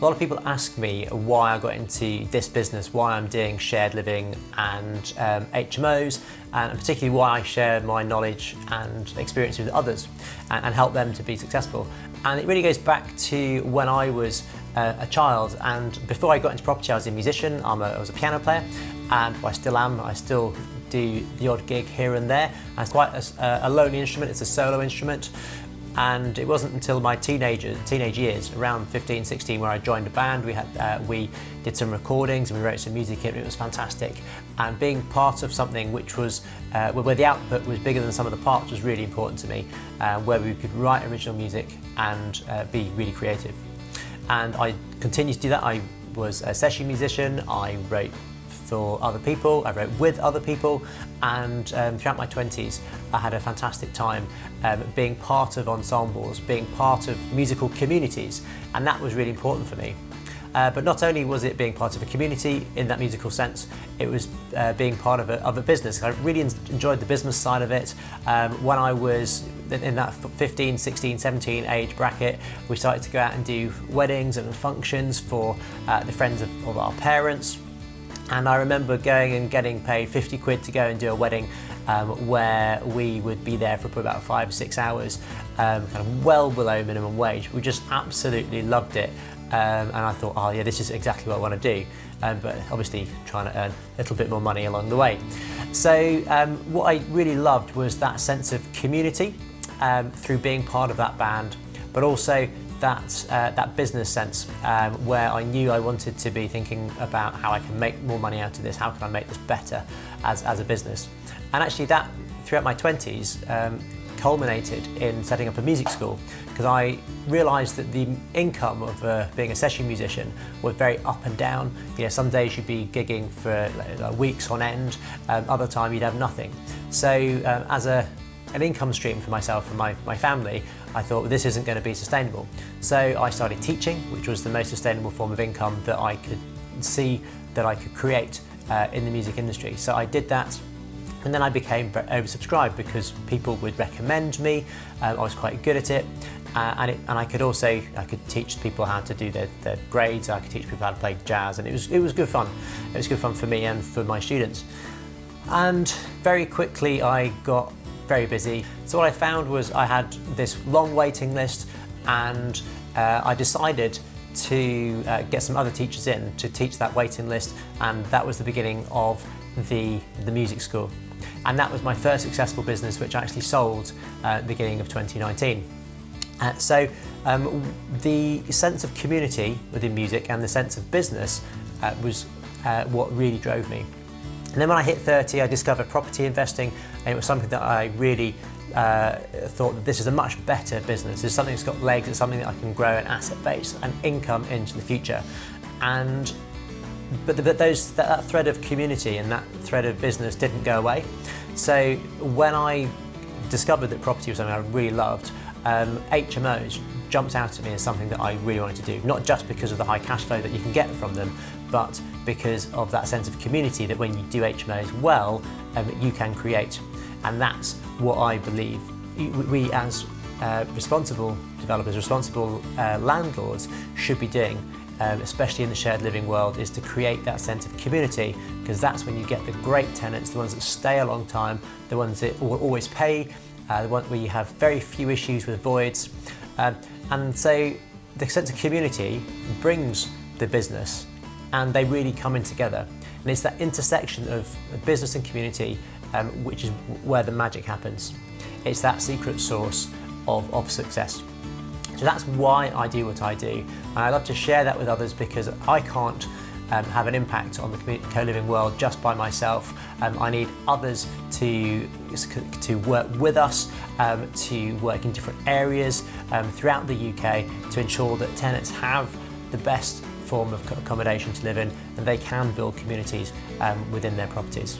A lot of people ask me why I got into this business, why I'm doing shared living and HMOs, and particularly why I share my knowledge and experience with others and help them to be successful. And it really goes back to when I was a child, and before I got into property I was a musician. I was a piano player, and I still am. I still do the odd gig here and there. And it's quite a lonely instrument, it's a solo instrument. And it wasn't until my teenage years, around 15, 16, where I joined a band. We did some recordings and we wrote some music in it. It was fantastic. And being part of something which was, where the output was bigger than some of the parts was really important to me, where we could write original music and be really creative. And I continued to do that. I was a session musician, I wrote for other people, I wrote with other people, and throughout my 20s I had a fantastic time being part of ensembles, being part of musical communities, and that was really important for me. But not only was it being part of a community in that musical sense, it was being part of a business. I really enjoyed the business side of it. When I was in that 15, 16, 17 age bracket, we started to go out and do weddings and functions for the friends of our parents. And I remember going and getting paid 50 quid to go and do a wedding where we would be there for about 5 or 6 hours, kind of well below minimum wage. We just absolutely loved it. And I thought, oh yeah, this is exactly what I want to do. But obviously trying to earn a little bit more money along the way. So what I really loved was that sense of community through being part of that band, but also that business sense where I knew I wanted to be thinking about how I can make more money out of this, how can I make this better as a business. And actually that, throughout my 20s, culminated in setting up a music school, because I realised that the income of being a session musician was very up and down. You know, some days you'd be gigging for weeks on end, other time you'd have nothing. So as an income stream for myself and my family, I thought, well, this isn't going to be sustainable. So I started teaching, which was the most sustainable form of income that I could see that I could create in the music industry. So I did that, and then I became oversubscribed because people would recommend me. I was quite good at it, and I could teach people how to do their grades. I could teach people how to play jazz, and it was good fun. It was good fun for me and for my students. And very quickly I got very busy. So what I found was I had this long waiting list, and I decided to get some other teachers in to teach that waiting list, and that was the beginning of the music school. And that was my first successful business, which actually sold at the beginning of 2019. So the sense of community within music and the sense of business was what really drove me. And then when I hit 30, I discovered property investing, and it was something that I really thought that this is a much better business. It's something that's got legs, it's something that I can grow an asset base and income into the future. But that thread of community and that thread of business didn't go away. So when I discovered that property was something I really loved, HMOs jumped out at me as something that I really wanted to do, not just because of the high cash flow that you can get from them, but because of that sense of community that when you do HMOs well, you can create. And that's what I believe we as responsible developers, responsible landlords should be doing, especially in the shared living world, is to create that sense of community, because that's when you get the great tenants, the ones that stay a long time, the ones that will always pay, the ones where you have very few issues with voids. And so the sense of community brings the business, and they really come in together. And it's that intersection of business and community which is where the magic happens. It's that secret sauce of success. So that's why I do what I do. And I love to share that with others, because I can't have an impact on the co-living world just by myself. I need others to work with us, to work in different areas throughout the UK to ensure that tenants have the best form of accommodation to live in, and they can build communities within their properties.